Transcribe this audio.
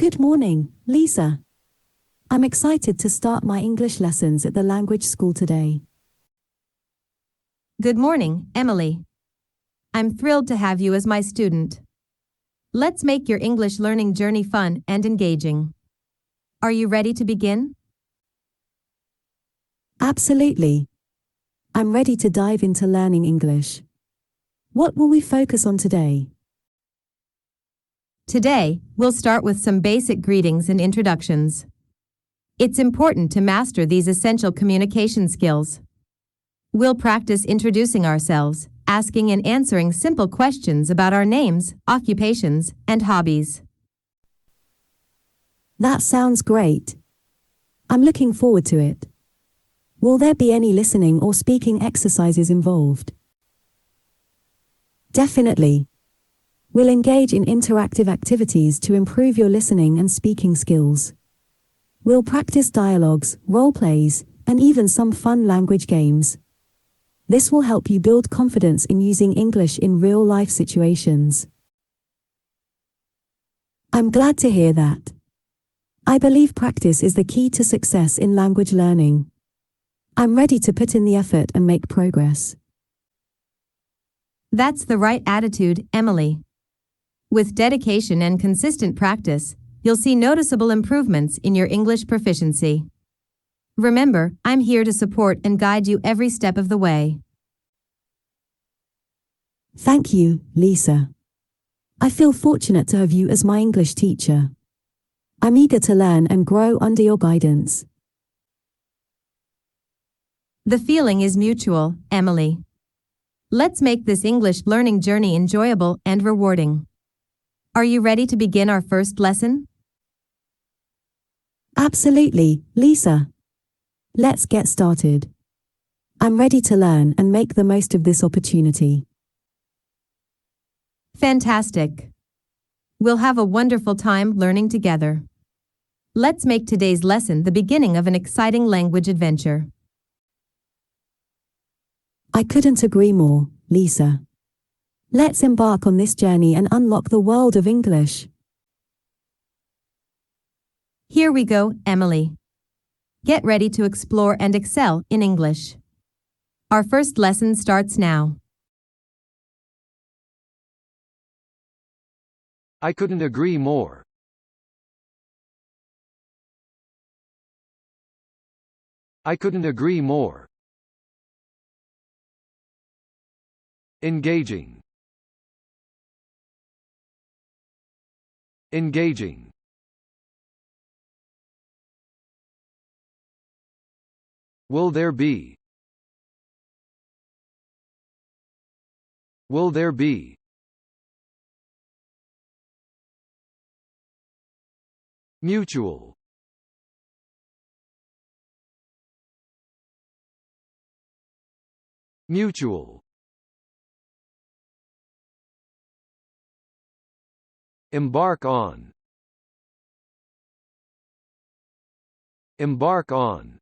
Good morning, Lisa. I'm excited to start my English lessons at the language school today. Good morning, Emily. I'm thrilled to have you as my student. Let's make your English learning journey fun and engaging. Are you ready to begin? Absolutely. I'm ready to dive into learning English. What will we focus on today? Today, we'll start with some basic greetings and introductions. It's important to master these essential communication skills. We'll practice introducing ourselves, asking and answering simple questions about our names, occupations, and hobbies. That sounds great. I'm looking forward to it. Will there be any listening or speaking exercises involved? Definitely. We'll engage in interactive activities to improve your listening and speaking skills. We'll practice dialogues, role plays, and even some fun language games. This will help you build confidence in using English in real-life situations. I'm glad to hear that. I believe practice is the key to success in language learning. I'm ready to put in the effort and make progress. That's the right attitude, Emily. With dedication and consistent practice, you'll see noticeable improvements in your English proficiency. Remember, I'm here to support and guide you every step of the way. Thank you, Lisa. I feel fortunate to have you as my English teacher. I'm eager to learn and grow under your guidance. The feeling is mutual, Emily. Let's make this English learning journey enjoyable and rewarding. Are you ready to begin our first lesson? Absolutely, Lisa. Let's get started. I'm ready to learn and make the most of this opportunity. Fantastic. We'll have a wonderful time learning together. Let's make today's lesson the beginning of an exciting language adventure. I couldn't agree more, Lisa. Let's embark on this journey and unlock the world of English. Here we go, Emily. Get ready to explore and excel in English. Our first lesson starts now. I couldn't agree more. I couldn't agree more. Engaging. Engaging. Will there be? Will there be? Mutual. Mutual. Embark on. Embark on.